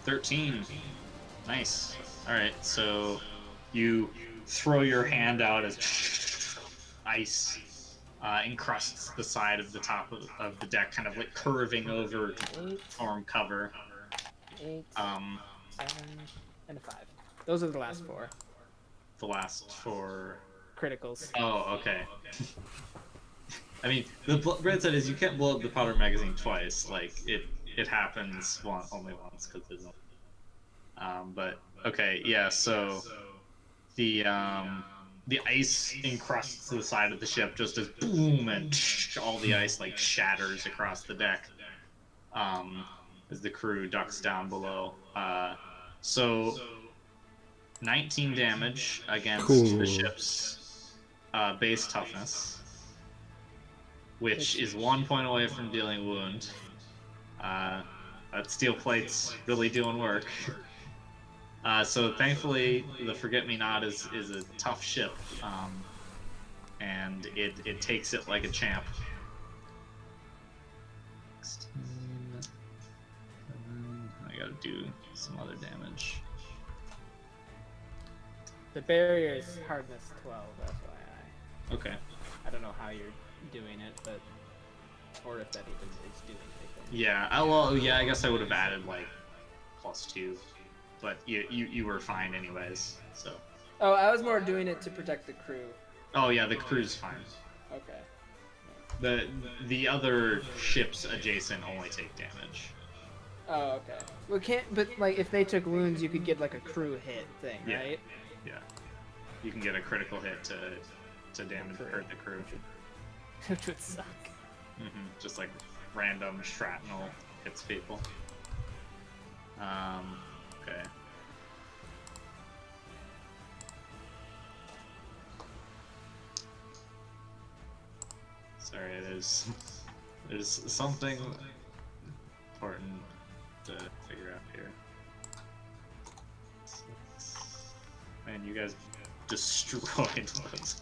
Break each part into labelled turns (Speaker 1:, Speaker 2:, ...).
Speaker 1: 13. Nice. All right, so you throw your hand out as ice encrusts the side of the top of the deck, kind of like curving over to
Speaker 2: 8,
Speaker 1: form cover.
Speaker 2: 8,
Speaker 1: Um,
Speaker 2: 7, and a 5. Those are the last 4
Speaker 1: the last four.
Speaker 2: criticals.
Speaker 1: Oh, okay. I mean, the bright side is you can't blow up the powder magazine twice. Like it happens only once because there's no. But okay, yeah. So the the ice encrusts the side of the ship just as boom and all the ice like shatters across the deck as the crew ducks down below. So 19 damage against the
Speaker 3: Cool.
Speaker 1: ship's base toughness, which is 1 point away from dealing wound. That steel plate's really doing work. So thankfully, the Forget Me Not is a tough ship, and it takes it like a champ. 16. I gotta do some other damage.
Speaker 2: The barrier is hardness 12, FYI.
Speaker 1: Okay.
Speaker 2: I don't know how you're doing it, but or if that even is doing anything.
Speaker 1: Yeah. Well, yeah. I guess I would have added like +2, but you were fine anyways. So.
Speaker 2: Oh, I was more doing it to protect the crew.
Speaker 1: Oh yeah, the crew's fine.
Speaker 2: Okay.
Speaker 1: The other ships adjacent only take damage.
Speaker 2: Oh, okay. Well, but like if they took wounds, you could get like a crew hit thing,
Speaker 1: Yeah.
Speaker 2: right?
Speaker 1: Yeah. You can get a critical hit to damage hurt the crew.
Speaker 2: Which would suck.
Speaker 1: Just like random shrapnel hits people. Okay. Sorry, there's something important to figure out here. Man, you guys destroyed those.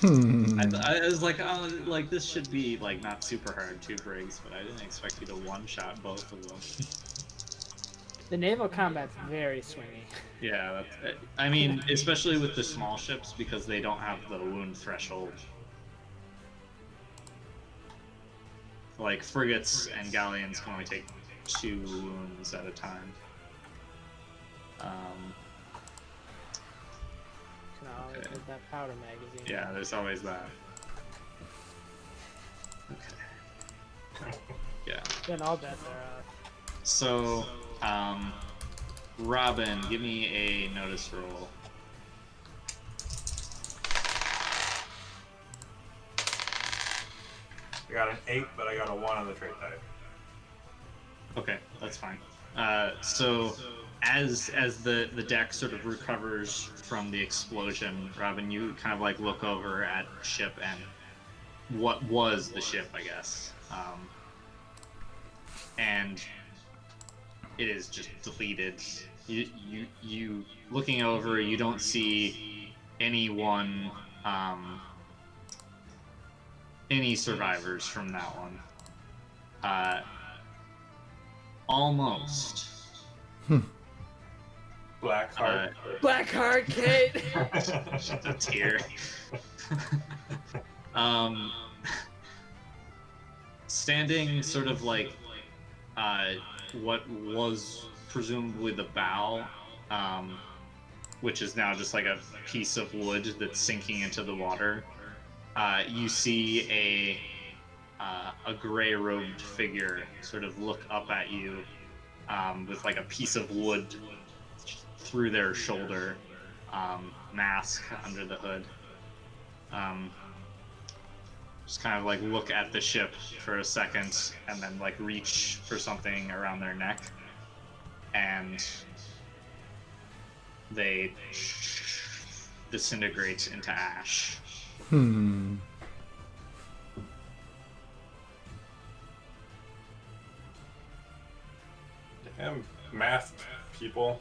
Speaker 1: I was like, oh, like this should be like not super hard, 2 brigs, but I didn't expect you to one-shot both of them.
Speaker 2: The naval combat's very swingy.
Speaker 1: Yeah, I mean, especially with the small ships because they don't have the wound threshold. Like frigates and galleons can only take 2 wounds at a time.
Speaker 2: Can always get that powder magazine.
Speaker 1: Yeah, there's always that. Okay. Yeah.
Speaker 2: Then all bets are off.
Speaker 1: So, Robin, give me a notice roll.
Speaker 4: I got an 8, but I got a 1 on the trait type.
Speaker 1: Okay, that's fine. So as the deck sort of recovers from the explosion, Robin, you kind of like look over at the ship and what was the ship, I guess. And it is just deleted. You looking over, you don't see anyone, any survivors from that one. Almost.
Speaker 4: Blackheart.
Speaker 2: Blackheart, Kate.
Speaker 1: Just a tear. Standing sort of like what was presumably the bow, which is now just like a piece of wood that's sinking into the water. You see a gray-robed figure sort of look up at you with like a piece of wood through their shoulder, mask under the hood. Just kind of like look at the ship for a second and then like reach for something around their neck, and they disintegrate into ash.
Speaker 3: Hmm.
Speaker 4: Damn masked people.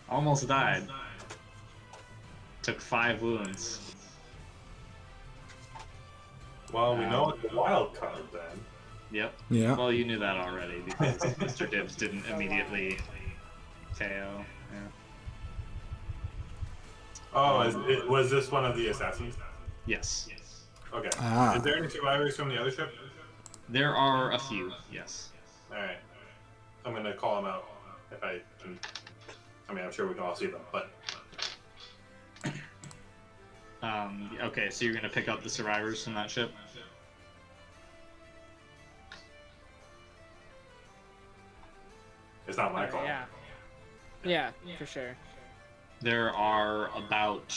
Speaker 1: Almost died. Took 5 wounds.
Speaker 4: Well, we know it's a wild card then.
Speaker 1: Yep.
Speaker 3: Yeah.
Speaker 1: Well, you knew that already because Mr. Dibs didn't immediately KO. Yeah.
Speaker 4: Oh, was this one of the assassins?
Speaker 1: Yes.
Speaker 4: Okay.
Speaker 3: Ah.
Speaker 4: Is there any survivors from the other ship?
Speaker 1: There are a few. Yes.
Speaker 4: All right. I'm gonna call them out if I can. I mean, I'm sure we can all see them, but
Speaker 1: Okay, so you're gonna pick up the survivors from that ship.
Speaker 4: it's not my call.
Speaker 2: Yeah. Yeah, for sure.
Speaker 1: There are about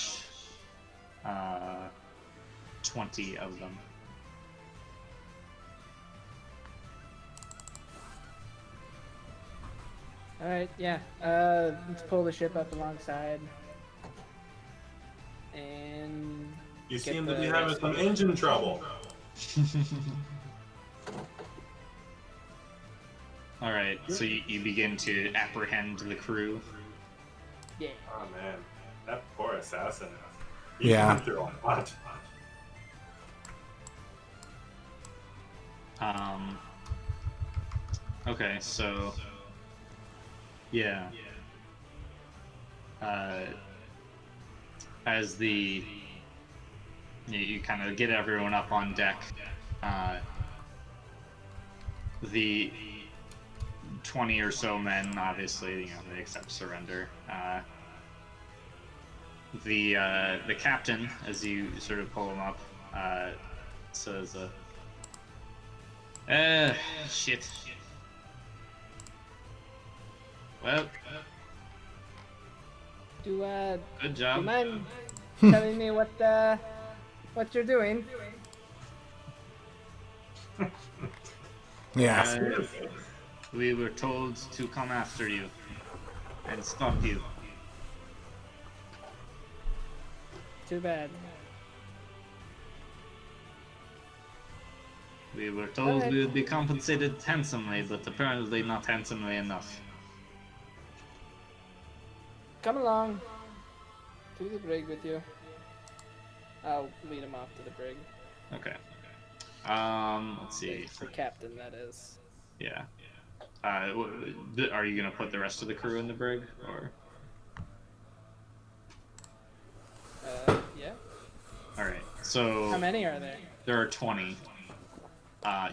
Speaker 1: 20 of them.
Speaker 2: All right, yeah. Let's pull the ship up alongside, and
Speaker 4: You
Speaker 2: get
Speaker 4: seem to
Speaker 2: the
Speaker 4: be having
Speaker 2: rest
Speaker 4: some
Speaker 2: of it.
Speaker 4: engine trouble.
Speaker 1: All right, so you begin to apprehend the crew.
Speaker 2: Yeah.
Speaker 4: Oh man, that poor assassin. He
Speaker 3: Yeah.
Speaker 4: went through a lot.
Speaker 1: Okay, so yeah. As you kind of get everyone up on deck, the 20 or so men, obviously, they accept surrender. The captain, as you sort of pull him up, says, shit. Well,
Speaker 2: Do
Speaker 1: good
Speaker 2: you
Speaker 1: job.
Speaker 2: mind telling me what you're doing?
Speaker 3: Yeah.
Speaker 1: We were told to come after you and stop you.
Speaker 2: Too bad.
Speaker 1: We were told
Speaker 2: Alright.
Speaker 1: we would be compensated handsomely, but apparently not handsomely enough.
Speaker 2: Come along to the brig with you. I'll lead him off to the brig.
Speaker 1: Okay. Let's see.
Speaker 2: The captain, that is.
Speaker 1: Yeah. Are you gonna put the rest of the crew in the brig, or?
Speaker 2: Yeah.
Speaker 1: All right. So
Speaker 2: How many are there?
Speaker 1: there are 20.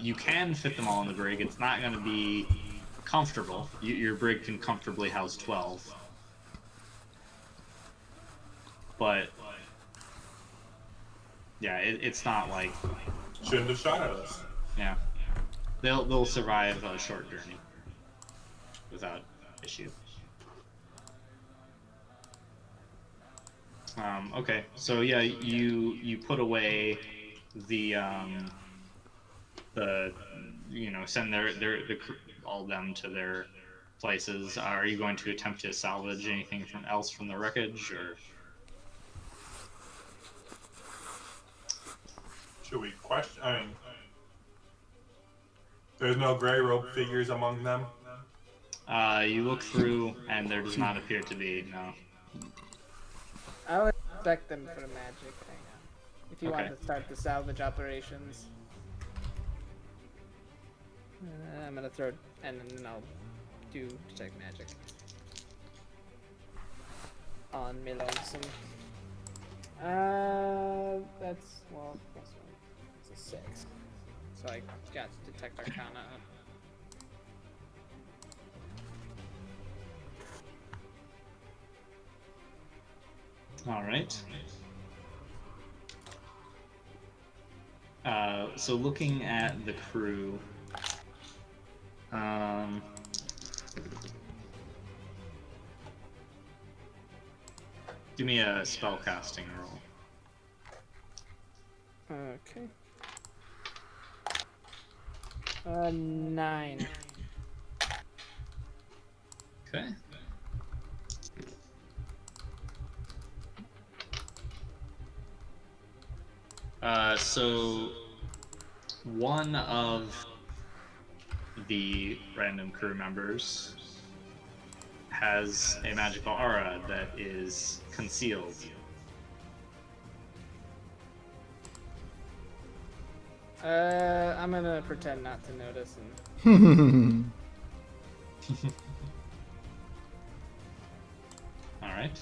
Speaker 1: You can fit them all in the brig. It's not gonna be comfortable. Your brig can comfortably house 12. But yeah, it's not like,
Speaker 4: Shouldn't have shot at us.
Speaker 1: yeah, they'll survive a short journey without issue. Okay, so yeah, you put away the send all of them to their places. Are you going to attempt to salvage anything else from the wreckage, or?
Speaker 4: Should we question? I mean, there's no gray rope figures among them.
Speaker 1: You look through, and there does not appear to be, no.
Speaker 2: I'll expect them for magic. Hang on. If you
Speaker 1: Okay.
Speaker 2: want to start the salvage operations. I'm gonna throw, and then I'll do detect magic on me lonesome. That's, well, plus one. It's a 6. So I got detect arcana up.
Speaker 1: All right. So looking at the crew, give me a spellcasting roll.
Speaker 2: Okay. 9.
Speaker 1: Okay. So one of the random crew members has a magical aura that is concealed.
Speaker 2: I'm gonna pretend not to notice and
Speaker 1: All right.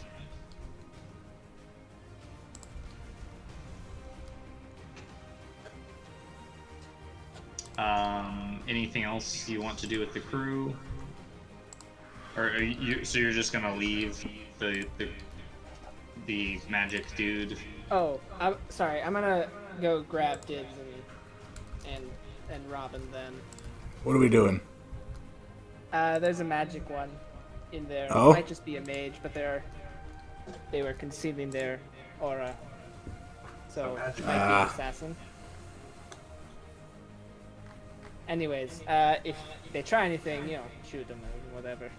Speaker 1: Anything else you want to do with the crew? Or are you, so you're just gonna leave the magic dude?
Speaker 2: oh, I'm sorry. I'm gonna go grab Dibs and and Robin then.
Speaker 3: What are we doing?
Speaker 2: There's a magic one in there. It
Speaker 3: Oh?
Speaker 2: might just be a mage, but they were concealing their aura, so it might be an assassin. Anyways, if they try anything, shoot them or whatever.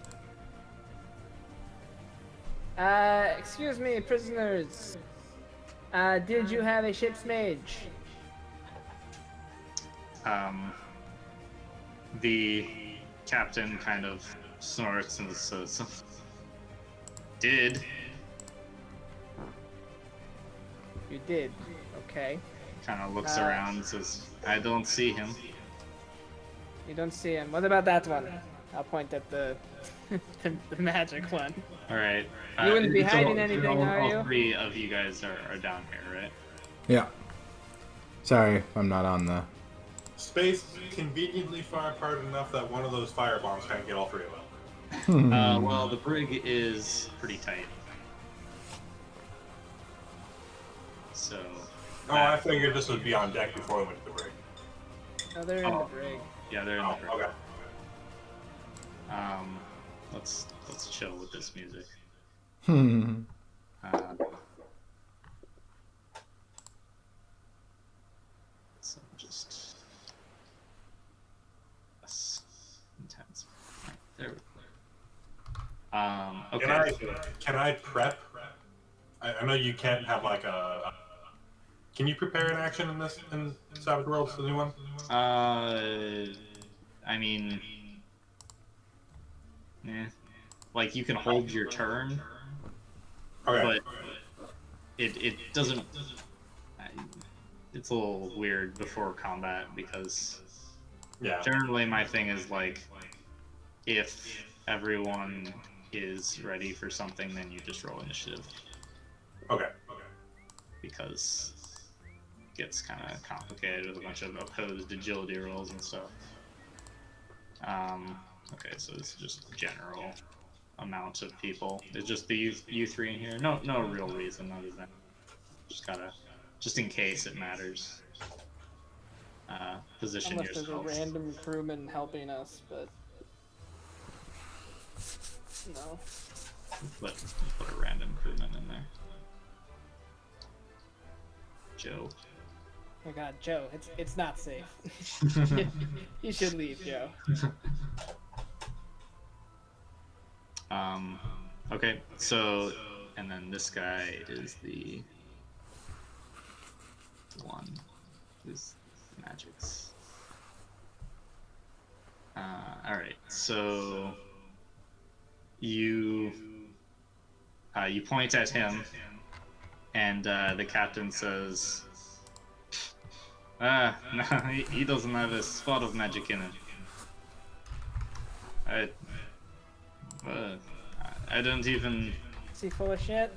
Speaker 2: Excuse me, prisoners. Did you have a ship's mage?
Speaker 1: The captain kind of snorts and says, "Did."
Speaker 2: You did. Okay.
Speaker 1: Kind of looks around and says, "I don't see him."
Speaker 2: You don't see him. What about that one? I'll point at the the magic one.
Speaker 1: All right.
Speaker 2: You wouldn't be
Speaker 1: it's
Speaker 2: hiding anything,
Speaker 1: all,
Speaker 2: are you?
Speaker 1: All three of you guys are down here, right?
Speaker 3: Yeah. Sorry, I'm not on the...
Speaker 4: Space conveniently far apart enough that one of those fire bombs can't get all three of them.
Speaker 1: Well, the brig is pretty tight. So.
Speaker 4: Oh, I figured this would be on deck before we went to the brig.
Speaker 2: No, they're in the brig.
Speaker 1: Yeah, they're in the brig.
Speaker 4: Okay.
Speaker 1: Let's chill with this music. So just less intense. Right, there we go. Okay.
Speaker 4: Can I prep? I know you can't have like a. Can you prepare an action in Savage Worlds, the new one?
Speaker 1: I mean, like you can hold your turn,
Speaker 4: Okay.
Speaker 1: but it doesn't. It's a little weird before combat because
Speaker 4: Yeah.
Speaker 1: generally my thing is like if everyone is ready for something, then you just roll initiative
Speaker 4: Okay.
Speaker 1: because it gets kind of complicated with a bunch of opposed agility rolls and stuff. Okay, so it's just general amount of people. It's just the you three in here. No real reason other than just in case it matters. Position
Speaker 2: Unless there's a
Speaker 1: yourself.
Speaker 2: random crewman helping us, but no.
Speaker 1: Put a random crewman in there. Joe.
Speaker 2: Oh my God, Joe, it's not safe. You should leave, Joe.
Speaker 1: Okay, so, and then this guy is the one who's magics. Alright, so you point at him, and the captain says, no, he doesn't have a spot of magic in him. I don't even...
Speaker 2: Is he full of shit?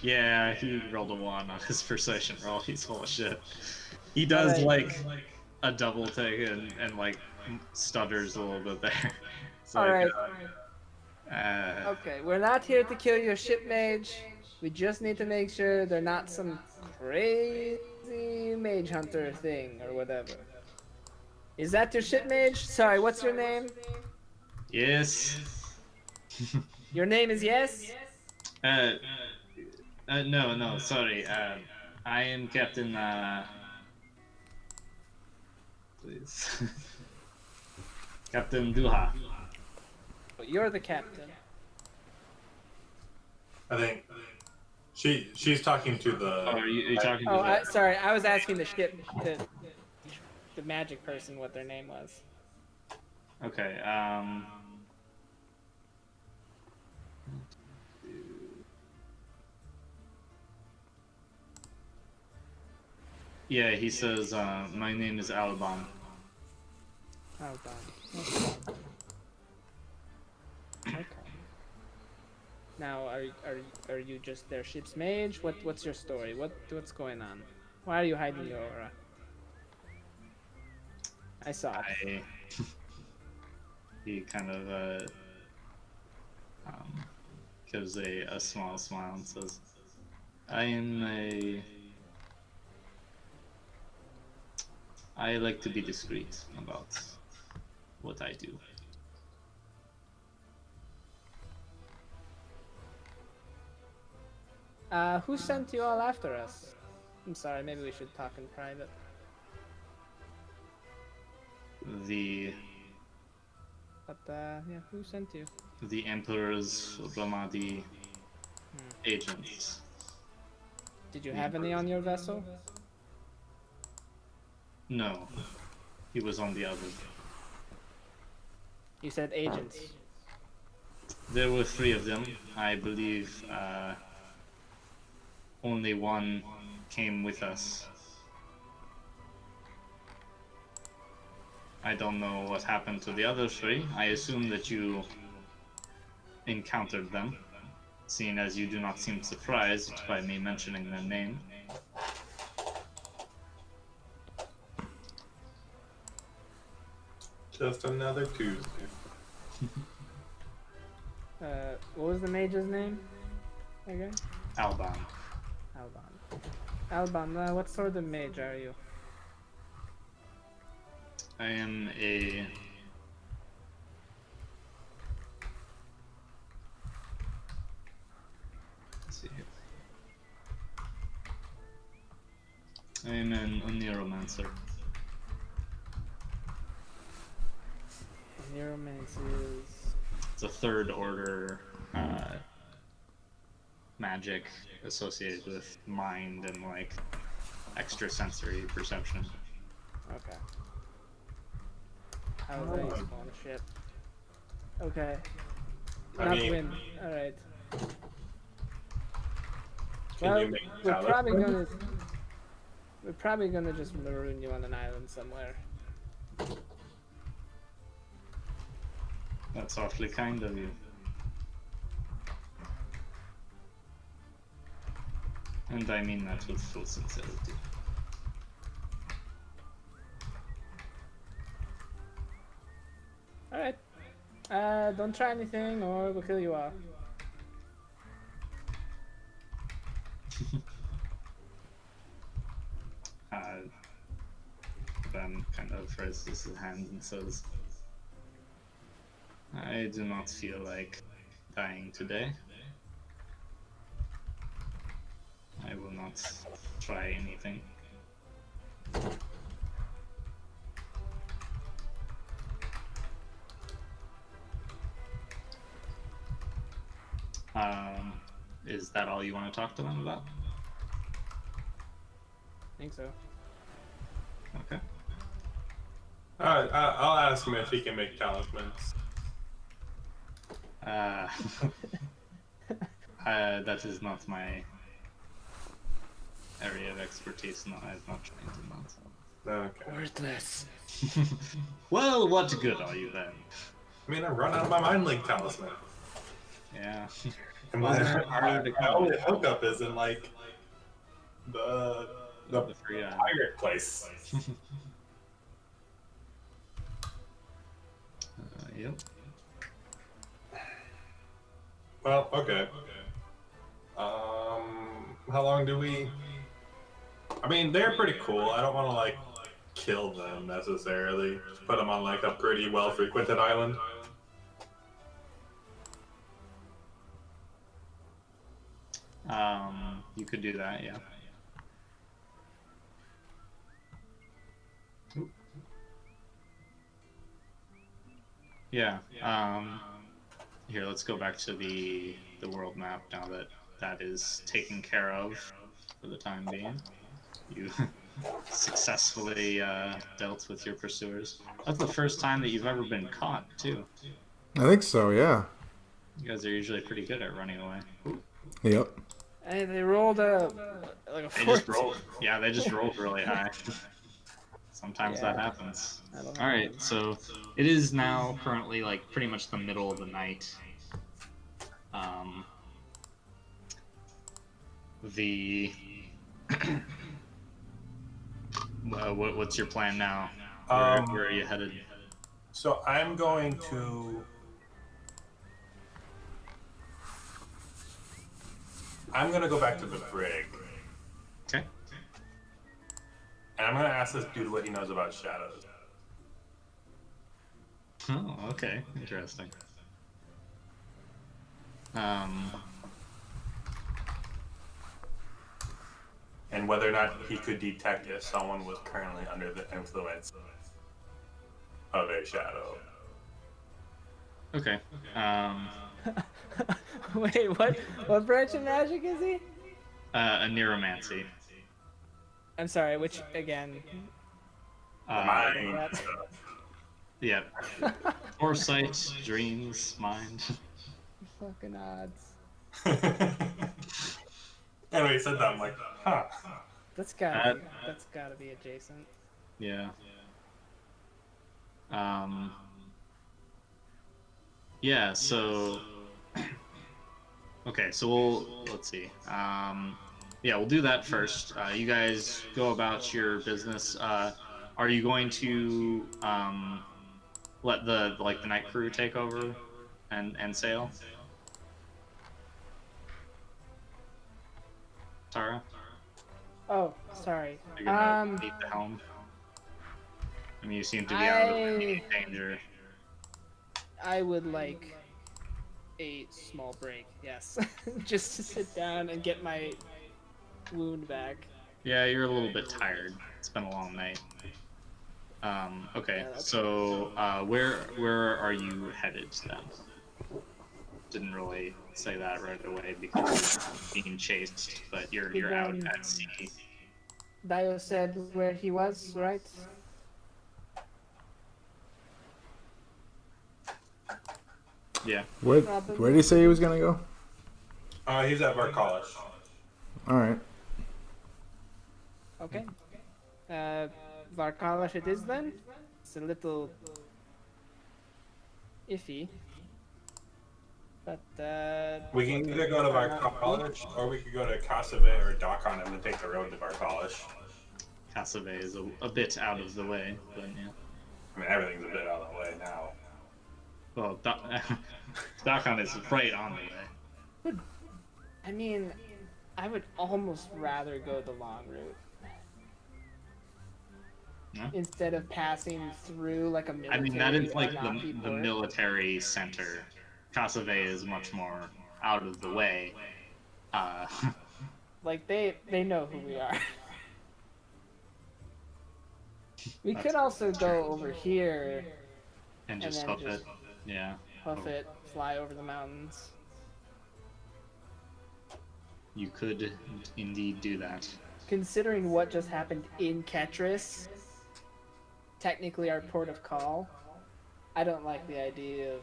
Speaker 1: Yeah, he rolled a 1 on his perception roll. He's full of shit. He does
Speaker 2: Alright.
Speaker 1: like a double take and like stutters a little bit there. It's
Speaker 2: Alright.
Speaker 1: like,
Speaker 2: Okay, we're not here to kill your ship mage. We just need to make sure they're not some crazy mage hunter thing or whatever. Is that your ship mage? Sorry, what's your name?
Speaker 1: yes.
Speaker 2: Your name is Yes?
Speaker 1: No, sorry. I am Captain, please. Captain Duha.
Speaker 2: Well, you're the captain.
Speaker 4: I think she's talking to the.
Speaker 1: Oh, are you talking to
Speaker 2: Oh,
Speaker 1: the...
Speaker 2: sorry, I was asking the ship, the magic person what their name was.
Speaker 1: Okay, Yeah, he says, my name is Alban.
Speaker 2: Oh, God. Okay. Now, are you just their ship's mage? What's your story? What's going on? Why are you hiding your aura? I saw it.
Speaker 1: He kind of um, gives a small smile and says, I am a. I like to be discreet about what I do.
Speaker 2: Who sent you all after us? I'm sorry, maybe we should talk in private.
Speaker 1: The
Speaker 2: But yeah, who sent you?
Speaker 1: the Emperor's Ramadi agents.
Speaker 2: Did you have any on your vessel?
Speaker 1: No, he was on the other.
Speaker 2: You said agents.
Speaker 1: There were 3 of them. I believe only one came with us. I don't know what happened to the other 3. I assume that you encountered them, seeing as you do not seem surprised by me mentioning their name.
Speaker 4: Just another Tuesday.
Speaker 2: What was the mage's name? Again?
Speaker 1: Alban.
Speaker 2: Alban. Alban, what sort of mage are you?
Speaker 1: I am a. Let's see here. I am an Oniromancer.
Speaker 2: Neuromancy is...
Speaker 1: It's a 3rd order magic associated with mind and like extrasensory perception.
Speaker 2: Okay. How is that useful on a ship? Okay.
Speaker 4: I
Speaker 2: Not
Speaker 4: mean,
Speaker 2: win. Alright.
Speaker 4: can
Speaker 2: Well,
Speaker 4: you make
Speaker 2: we're
Speaker 4: talismans?
Speaker 2: probably gonna just maroon you on an island somewhere.
Speaker 1: That's awfully kind of you. And I mean that with full sincerity.
Speaker 2: Alright. Don't try anything or we'll kill you all.
Speaker 1: Ben kind of raises his hand and says, I do not feel like dying today. I will not try anything. Is that all you want to talk to them about?
Speaker 2: I think so.
Speaker 1: Okay.
Speaker 4: I'll ask him if he can make talismans.
Speaker 1: That is not my area of expertise. No, I've not trained in that.
Speaker 4: Okay.
Speaker 2: Worthless.
Speaker 1: Well, what good are you then?
Speaker 4: I mean, I've run out of my mind link talisman.
Speaker 1: Yeah.
Speaker 4: And
Speaker 1: Well,
Speaker 4: my,
Speaker 1: they're harder to
Speaker 4: my
Speaker 1: come
Speaker 4: only
Speaker 1: by.
Speaker 4: hookup is in like the
Speaker 1: The free
Speaker 4: pirate place.
Speaker 1: Yep.
Speaker 4: Well, okay. How long do we? I mean, they're pretty cool. I don't want to like kill them necessarily. Just put them on like a pretty well-frequented island.
Speaker 1: You could do that, yeah. Yeah. Here, let's go back to the world map now that that is taken care of for the time being. You successfully dealt with your pursuers. That's the first time that you've ever been caught, too.
Speaker 3: I think so, yeah.
Speaker 1: You guys are usually pretty good at running away.
Speaker 3: Yep.
Speaker 2: And they rolled a like a
Speaker 1: They just
Speaker 2: 14.
Speaker 1: rolled. Yeah, they just rolled really high. Sometimes that
Speaker 2: Yeah,
Speaker 1: happens.
Speaker 2: that'll
Speaker 1: All right,
Speaker 2: happen.
Speaker 1: so it is now currently like pretty much the middle of the night. Um, the what's your plan now? Where are you headed?
Speaker 4: So I'm going to. I'm gonna go back to the brig,
Speaker 1: Okay.
Speaker 4: and I'm gonna ask this dude what he knows about shadows.
Speaker 1: Oh, okay, interesting. Um,
Speaker 4: And whether or not he could detect if someone was currently under the influence of a shadow.
Speaker 1: okay. Um,
Speaker 2: Wait, what? What branch of magic is he?
Speaker 1: a neuromancy.
Speaker 2: I'm sorry, which again?
Speaker 1: Uh,
Speaker 4: Mind
Speaker 2: That.
Speaker 4: stuff.
Speaker 1: yeah, foresight, dreams, mind.
Speaker 2: Fucking odds.
Speaker 4: Anyway, he said that. I'm like, huh.
Speaker 2: That's gotta
Speaker 1: That,
Speaker 2: be. That's gotta be adjacent.
Speaker 1: yeah. Um, yeah. So, okay. So let's see. Yeah, we'll do that first. You guys go about your business. Are you going to let the night crew take over and sail? Tara,
Speaker 2: Oh, sorry.
Speaker 1: you're gonna lead the helm. I mean, you seem to be out of immediate danger.
Speaker 2: I would like a small break. Yes, just to sit down and get my wound back.
Speaker 1: Yeah, you're a little bit tired. It's been a long night. Okay,
Speaker 2: Yeah, that's
Speaker 1: so where are you headed then? Didn't really say that right away because you're being chased, but you're out
Speaker 2: Again,
Speaker 1: at sea.
Speaker 2: Dio said where he was, right?
Speaker 1: Yeah.
Speaker 3: Where did he say he was gonna go?
Speaker 4: He's at Bard College.
Speaker 3: All right.
Speaker 2: Okay. Varkalish it is then? It's a little iffy. But,
Speaker 4: We can either go to Bard College or we could go to Casave or Docon and then take the road to Bard College.
Speaker 1: Casave is a bit out of the way, but yeah.
Speaker 4: I mean, everything's a bit out of the way now.
Speaker 1: Well, Dakon is right on the way.
Speaker 2: I mean, I would almost rather go the long route.
Speaker 1: Yeah.
Speaker 2: Instead of passing through like a military.
Speaker 1: I mean, that is like
Speaker 2: unoccupied
Speaker 1: the
Speaker 2: port.
Speaker 1: military center. Casave is much more out of the way.
Speaker 2: Like they know who we are. We
Speaker 1: That's
Speaker 2: could also go over here
Speaker 1: and just
Speaker 2: then
Speaker 1: hoof
Speaker 2: just
Speaker 1: it. Yeah.
Speaker 2: hoof it, fly over the mountains.
Speaker 1: You could indeed do that.
Speaker 2: Considering what just happened in Ketris, technically our port of call, I don't like the idea of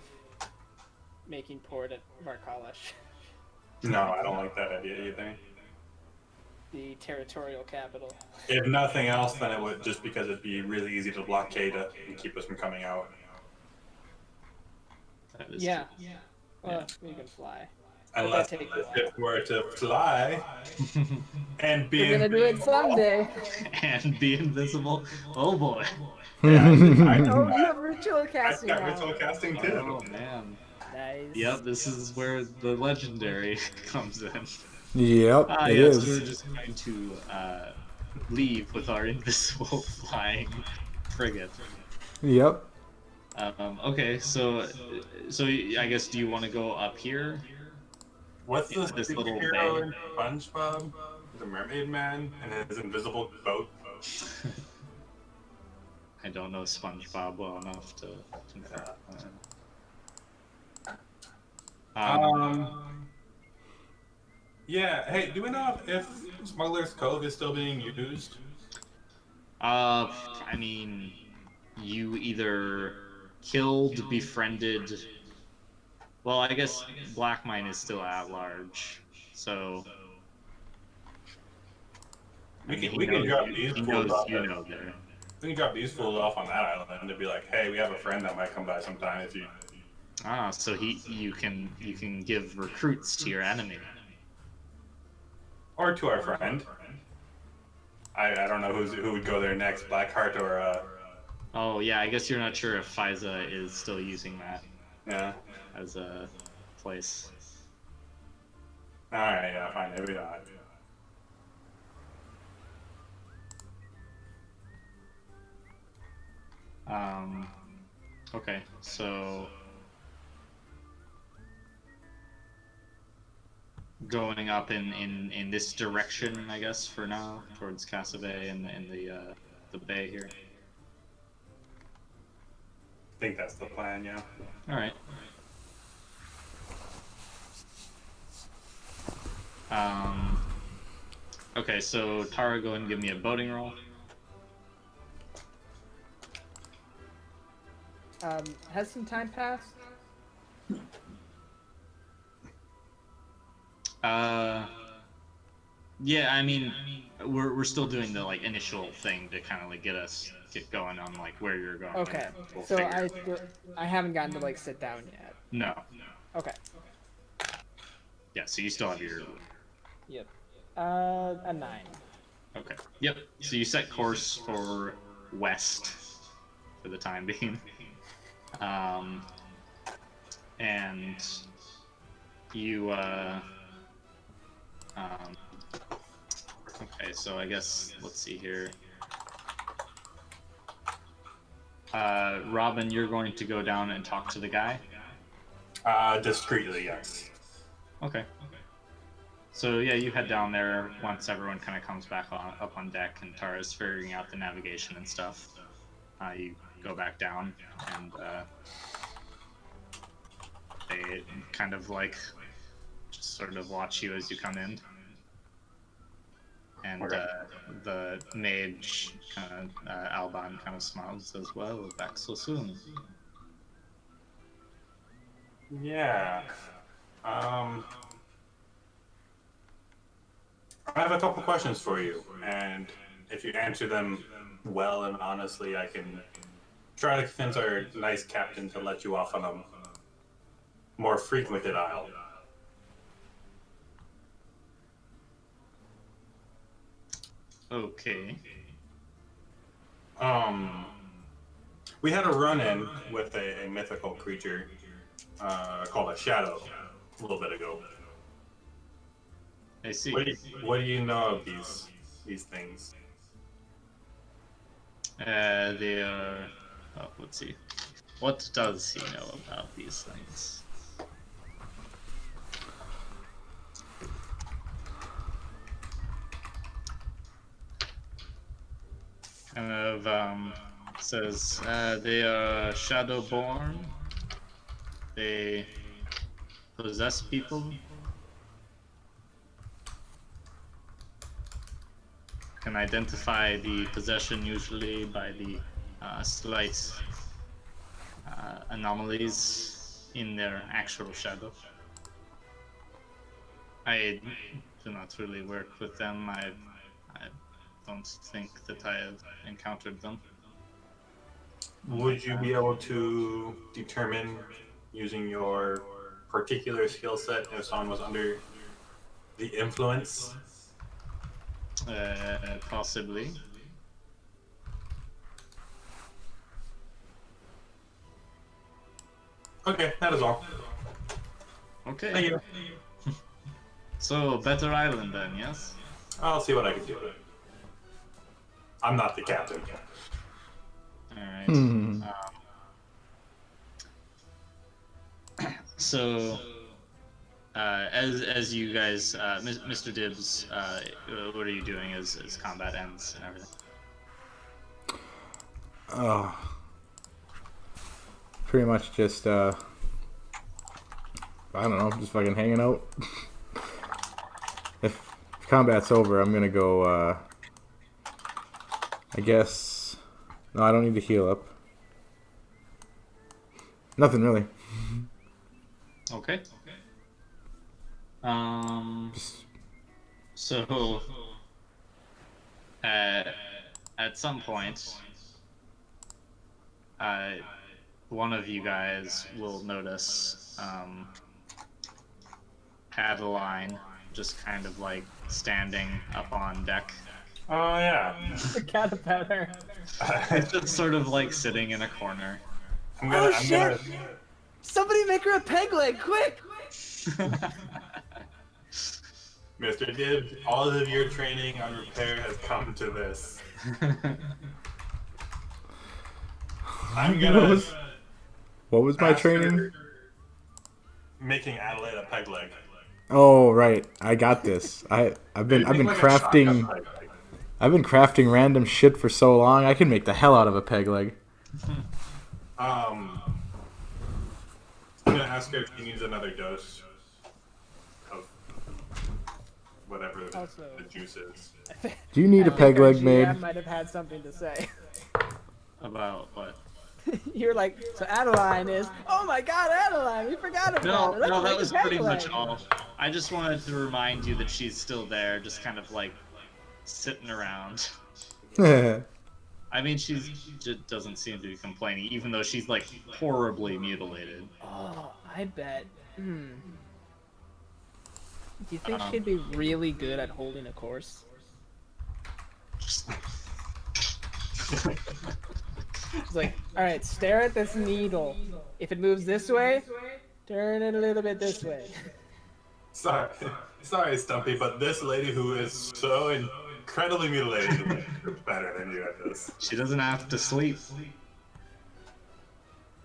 Speaker 2: making port at Varkalish,
Speaker 4: No, I don't like that idea either.
Speaker 2: the territorial capital.
Speaker 4: If nothing else, then it would just because it'd be really easy to blockade it and keep us from coming out.
Speaker 1: That is
Speaker 2: Yeah.
Speaker 1: true.
Speaker 2: Well, we can fly.
Speaker 4: Unless
Speaker 2: take
Speaker 4: the ship were to fly and be
Speaker 2: We're gonna do it someday.
Speaker 1: And be invisible. Oh boy.
Speaker 4: Yeah,
Speaker 2: Oh, you have ritual
Speaker 4: I've
Speaker 2: casting
Speaker 4: got
Speaker 2: now.
Speaker 4: ritual casting too.
Speaker 1: Oh man.
Speaker 2: Nice.
Speaker 1: Yep, this is where the legendary comes in.
Speaker 3: Yep, it
Speaker 1: Yes,
Speaker 3: is.
Speaker 1: we're just going to leave with our invisible flying frigate.
Speaker 3: Yep.
Speaker 1: Okay, so I guess do you want to go up here?
Speaker 4: What's
Speaker 1: Into
Speaker 4: this
Speaker 1: little
Speaker 4: superhero
Speaker 1: bay?
Speaker 4: in SpongeBob? The Mermaid Man and his invisible boat.
Speaker 1: I don't know SpongeBob well enough to know.
Speaker 4: Yeah. Hey, do we know if Smuggler's Cove is still being used?
Speaker 1: I mean, you either killed, befriended. Well, I guess Black Mine is still at large, so I mean,
Speaker 4: We can drop these
Speaker 1: he
Speaker 4: fools
Speaker 1: knows
Speaker 4: off.
Speaker 1: you know there.
Speaker 4: We can drop these fools off on that island and be like, hey, we have a friend that might come by sometime if you.
Speaker 1: Ah, so you can give recruits to your enemy.
Speaker 4: Or to our friend. I don't know who would go there next, Blackheart or
Speaker 1: Oh yeah, I guess you're not sure if FISA is still using that
Speaker 4: yeah.
Speaker 1: as a place.
Speaker 4: All right, yeah, fine, maybe not.
Speaker 1: Okay, so going up in this direction, I guess, for now, towards Casa Bay and the bay here.
Speaker 4: I think that's the plan, yeah.
Speaker 1: All right. Okay, so Tara, go ahead and give me a boating roll.
Speaker 2: Has some time passed?
Speaker 1: Yeah, I mean, we're still doing the like initial thing to kind of like get going on like where you're going.
Speaker 2: Okay,
Speaker 1: We'll
Speaker 2: so
Speaker 1: figure it out.
Speaker 2: I haven't gotten to like sit down yet.
Speaker 1: No.
Speaker 2: Okay.
Speaker 1: Yeah, so you still have your.
Speaker 2: Yep. A 9.
Speaker 1: Okay. Yep. So you set course for west for the time being, and you okay, so I guess let's see here. Robin, you're going to go down and talk to the guy.
Speaker 4: Discreetly, yes.
Speaker 1: Okay. So yeah, you head down there once everyone kind of comes back up on deck and Tara's figuring out the navigation and stuff. You go back down and they kind of like just sort of watch you as you come in. And
Speaker 4: Okay.
Speaker 1: the mage kind of Alban kind of smiles and says, "Well, we're back so soon."
Speaker 4: Yeah. I have a couple questions for you, and if you answer them well and honestly, I can try to convince our nice captain to let you off on a more frequented isle.
Speaker 1: Okay.
Speaker 4: We had a run-in with a mythical creature called a shadow a little bit ago.
Speaker 1: I see.
Speaker 4: What do you know of these things?
Speaker 1: They are. Oh, let's see. What does he know about these things? Kind of says they are shadowborn. They possess people. Can identify the possession usually by the slight anomalies in their actual shadow. I do not really work with them. I don't think that I have encountered them.
Speaker 4: Would you be able to determine, using your particular skill set, if someone was under the influence?
Speaker 1: Possibly.
Speaker 4: Okay, that is all.
Speaker 1: Okay.
Speaker 4: Thank you.
Speaker 1: So, better island then, yes?
Speaker 4: I'll see what I can do. I'm not the captain.
Speaker 1: Alright. So, as you guys, Mr. Dibbs, what are you doing as combat ends and everything?
Speaker 3: Pretty much just, I don't know, just fucking hanging out. If combat's over, I'm gonna go, I guess, no, I don't need to heal up. Nothing really.
Speaker 1: Okay.
Speaker 3: Just,
Speaker 1: So, At some point, uh, one of you guys will notice Adeline just kind of like standing up on deck.
Speaker 4: Oh yeah.
Speaker 2: Forgot about her.
Speaker 1: Just sort of like sitting in a corner.
Speaker 2: Oh shit! Somebody make her a peg leg, quick!
Speaker 4: Mr. Dibbs, all of your training on repair has come to this. I'm gonna.
Speaker 3: What was my
Speaker 4: ask her
Speaker 3: training?
Speaker 4: Making Adelaide a peg leg.
Speaker 3: Oh right, I got this. I've been
Speaker 4: Make like a
Speaker 3: crafting
Speaker 4: shotgun peg leg.
Speaker 3: I've been crafting random shit for so long. I can make the hell out of a peg leg.
Speaker 4: I'm gonna ask her if she needs another dose of whatever
Speaker 2: Also,
Speaker 4: the juice is.
Speaker 3: Do you need a peg leg made?
Speaker 2: GM might have had something to say.
Speaker 1: About what?
Speaker 2: You're like, so Adeline is. Oh my God, Adeline! We forgot about her. Let's
Speaker 1: No, that
Speaker 2: make
Speaker 1: was
Speaker 2: a peg
Speaker 1: pretty
Speaker 2: leg.
Speaker 1: much all. I just wanted to remind you that she's still there, just kind of like sitting around. I mean, she just doesn't seem to be complaining, even though she's like horribly mutilated.
Speaker 2: Oh, I bet. Do you think she'd be really good at holding a course? She's like, all right, stare at this needle. If it moves this way, turn it a little bit this way.
Speaker 4: Sorry, Stumpy, but this lady who is so incredibly mutilated is better than you at this.
Speaker 1: She doesn't have to sleep.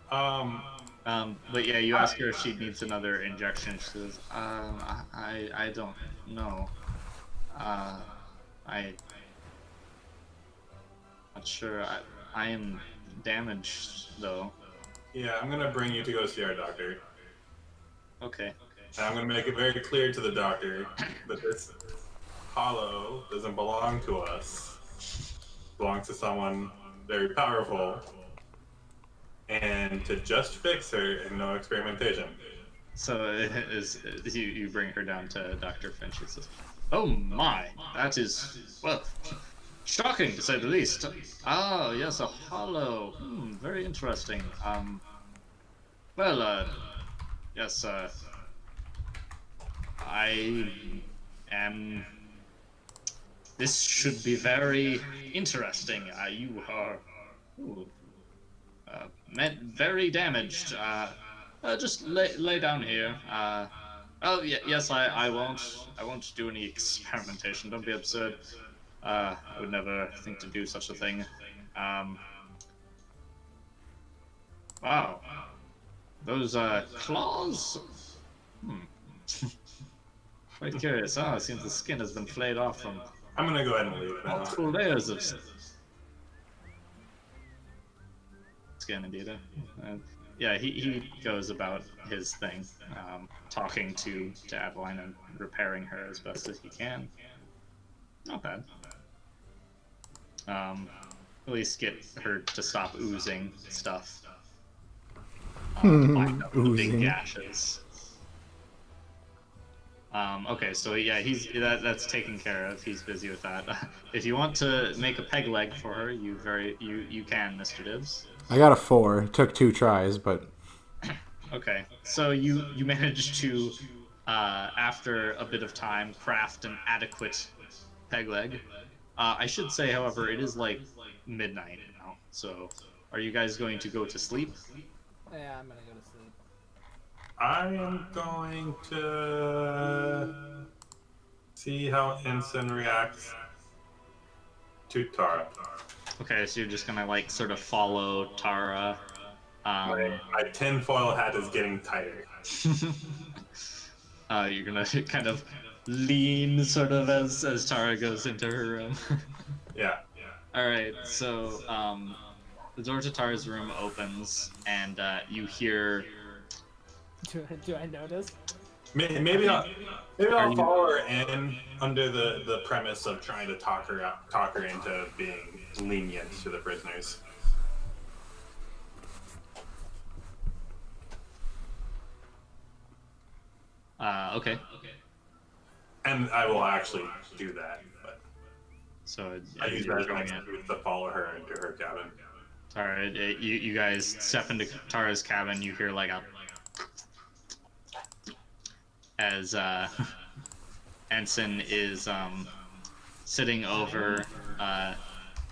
Speaker 1: But yeah, you ask her if she needs another injection. She says, I don't know. I'm not sure. I am damaged though.
Speaker 4: Yeah, I'm gonna bring you to go see our doctor.
Speaker 1: Okay.
Speaker 4: And I'm gonna make it very clear to the doctor that this hollow doesn't belong to us. It belongs to someone very powerful. And to just fix her and no experimentation.
Speaker 1: So you bring her down to Dr. Finch. She says, "Oh my, that is well shocking to say the least. Ah, yes, a hollow. Very interesting. Well, yes, I am. This should be very interesting. You are ooh, very damaged. Just lay down here. Oh, yes, I won't do any experimentation. Don't be absurd. I would never think to do such a thing. Wow. Those, claws? Quite curious. It seems the skin has been flayed off from
Speaker 4: I'm gonna go ahead and leave now.
Speaker 1: multiple layers of skin, indeed. Yeah, he goes about his thing, talking to Adeline and repairing her as best as he can. Not bad. At least get her to stop oozing stuff. Bind up the big
Speaker 3: Oozing.
Speaker 1: gashes. Okay, so yeah, that's taken care of. He's busy with that. If you want to make a peg leg for her, you can, Mr. Dibbs.
Speaker 3: I got a 4. It took 2 tries, but
Speaker 1: Okay, so you managed to, after a bit of time, craft an adequate peg leg. I should say, however, it is like midnight now. So, are you guys going to go to sleep?
Speaker 2: Yeah, I'm gonna go to sleep.
Speaker 4: I am going to see how Ensign reacts to Tara.
Speaker 1: Okay, so you're just gonna like sort of follow Tara.
Speaker 4: My tinfoil hat is getting tighter.
Speaker 1: You're gonna kind of lean sort of as Tara goes into her room.
Speaker 4: Yeah.
Speaker 1: All right, so the door to Tara's room opens, and you hear.
Speaker 2: Do I notice?
Speaker 4: Maybe I'll follow her in under the premise of trying to talk her into being lenient to the prisoners.
Speaker 1: Okay.
Speaker 4: And I will actually do that. But
Speaker 1: So
Speaker 4: I use that as an
Speaker 1: going in.
Speaker 4: excuse to follow her into her cabin.
Speaker 1: Tara, you guys step into Tara's cabin. You hear like a as Ensign is sitting over,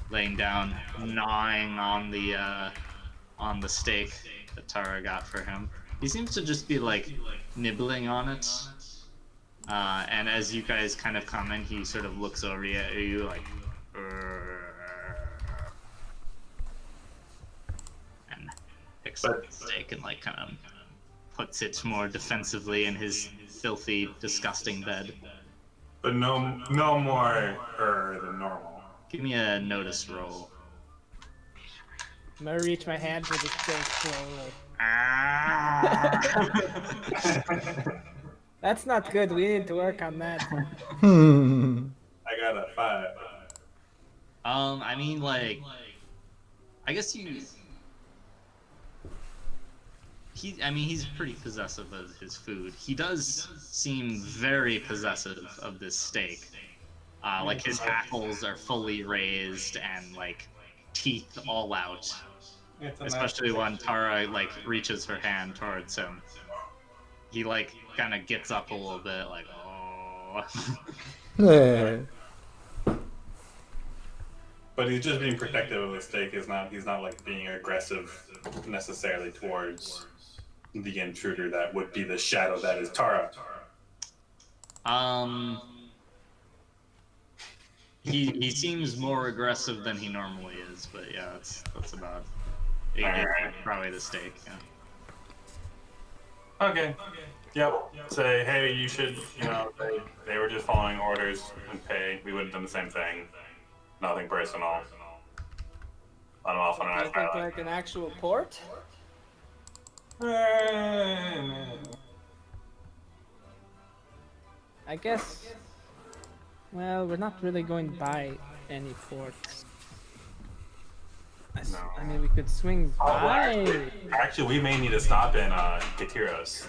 Speaker 1: laying down, gnawing on the steak that Tara got for him. He seems to just be like nibbling on it. And as you guys kind of come in, he sort of looks over at you like, and picks up the steak and like kind of puts it more defensively in his filthy, disgusting bed.
Speaker 4: But no more than normal.
Speaker 1: Give me a notice roll.
Speaker 2: I'm gonna reach my hand for the steak slowly. That's not good. We need to work on that.
Speaker 4: I got a 5.
Speaker 1: I mean, like, I guess you. I mean, he's pretty possessive of his food. He does seem very possessive of this steak. Like his hackles are fully raised and like teeth all out. Especially when Tara like reaches her hand towards him. He like kind of gets up a little bit, like oh.
Speaker 3: Yeah.
Speaker 4: But he's just being protective of the steak. He's not like being aggressive necessarily towards the intruder that would be the shadow that is Tara.
Speaker 1: He seems more aggressive than he normally is, but yeah, that's about probably the steak. Yeah.
Speaker 4: Okay. Yep. Say, hey, you should, they were just following orders and pay. We would have done the same thing. Nothing personal. Let them off on a
Speaker 2: Do
Speaker 4: nice
Speaker 2: you think
Speaker 4: pilot.
Speaker 2: like an actual port? I guess. Well, we're not really going by any ports.
Speaker 4: No.
Speaker 2: I mean, we could swing by.
Speaker 4: Actually, we may need to stop in Katiros.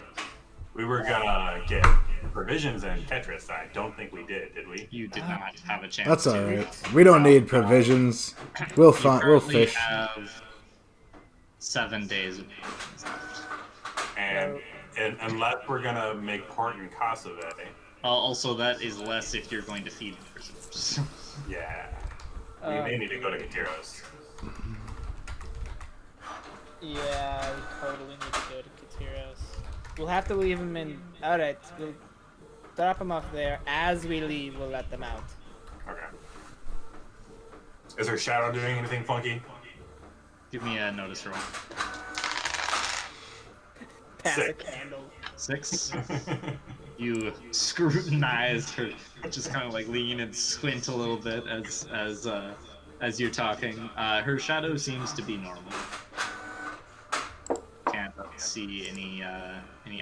Speaker 4: We were gonna get provisions in Tetris. I don't think we did we?
Speaker 1: You did not have a chance.
Speaker 3: That's
Speaker 1: to.
Speaker 3: alright. We don't need provisions. We'll
Speaker 1: currently
Speaker 3: fish.
Speaker 1: have 7 days of
Speaker 4: And unless we're gonna make port in Kosovo,
Speaker 1: also, that is less if you're going to feed the prisoners.
Speaker 4: yeah, we may need to go to Katiros.
Speaker 2: Yeah, we totally need to go to Katiros. We'll have to leave them in. Alright, we'll drop them off there. As we leave, we'll let them out.
Speaker 4: Okay. Is her shadow doing anything funky?
Speaker 1: Give me a notice roll.
Speaker 2: Pass a
Speaker 4: 6.
Speaker 2: candle.
Speaker 1: 6. You scrutinize her, just kind of like lean and squint a little bit as you're talking. Her shadow seems to be normal. Can't see any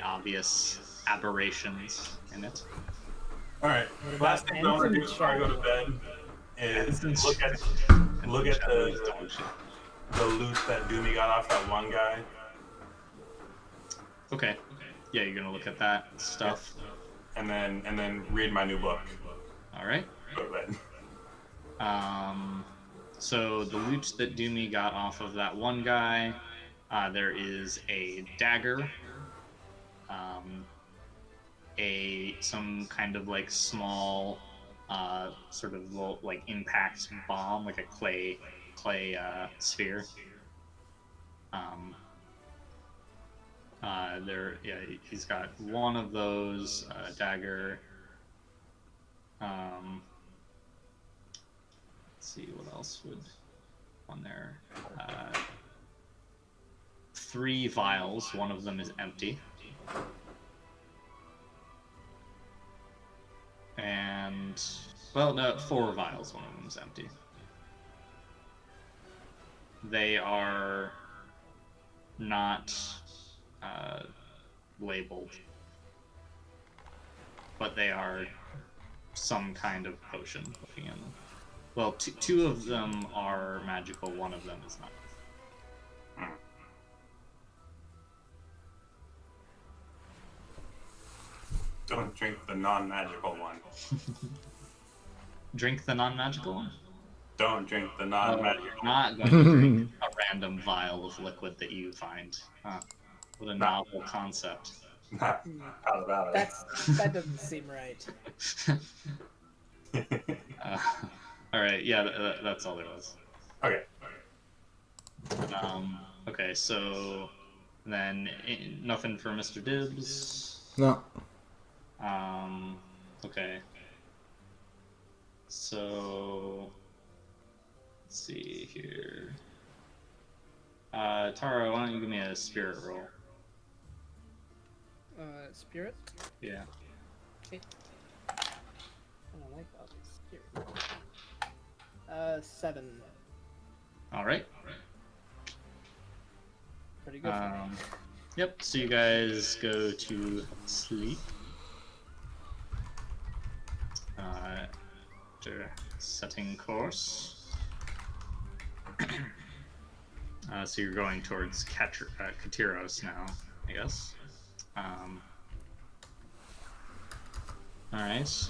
Speaker 1: obvious aberrations in it.
Speaker 4: All right. Last thing I want to do before I go to bed is look at the loot that Doomy got off that one guy.
Speaker 1: Okay. Yeah, you're gonna look at that stuff.
Speaker 4: And then read my new book.
Speaker 1: All right.
Speaker 4: Go to bed.
Speaker 1: So the loot that Doomy got off of that one guy, there is a dagger, some kind of like small, sort of like impact bomb, like a clay sphere. He's got one of those, dagger. Let's see what else would on there. 3 vials. One of them is empty. And 4 vials. One of them is empty. They are not labeled, but they are some kind of potion. Looking in them. Well, two of them are magical. One of them is not.
Speaker 4: Don't drink the non-magical one.
Speaker 1: drink the non-magical one?
Speaker 4: Don't drink the
Speaker 1: Oh,
Speaker 4: non-magical.
Speaker 1: you're not going to drink a random vial of liquid that you find. Huh. What a
Speaker 4: Not-
Speaker 1: novel concept.
Speaker 4: Not how about it?
Speaker 2: That doesn't seem right.
Speaker 1: uh, all right, yeah, that's all there was.
Speaker 4: Okay.
Speaker 1: Okay, so then nothing for Mr. Dibbs.
Speaker 3: No.
Speaker 1: Okay. So let's see here. Tara, why don't you give me a spirit roll?
Speaker 2: Spirit?
Speaker 1: Yeah.
Speaker 2: Okay. I don't like that. Spirit. 7.
Speaker 1: All right.
Speaker 2: Pretty good for me.
Speaker 1: Yep. So you guys go to sleep. After setting course. So you're going towards Katiros now, I guess. All right.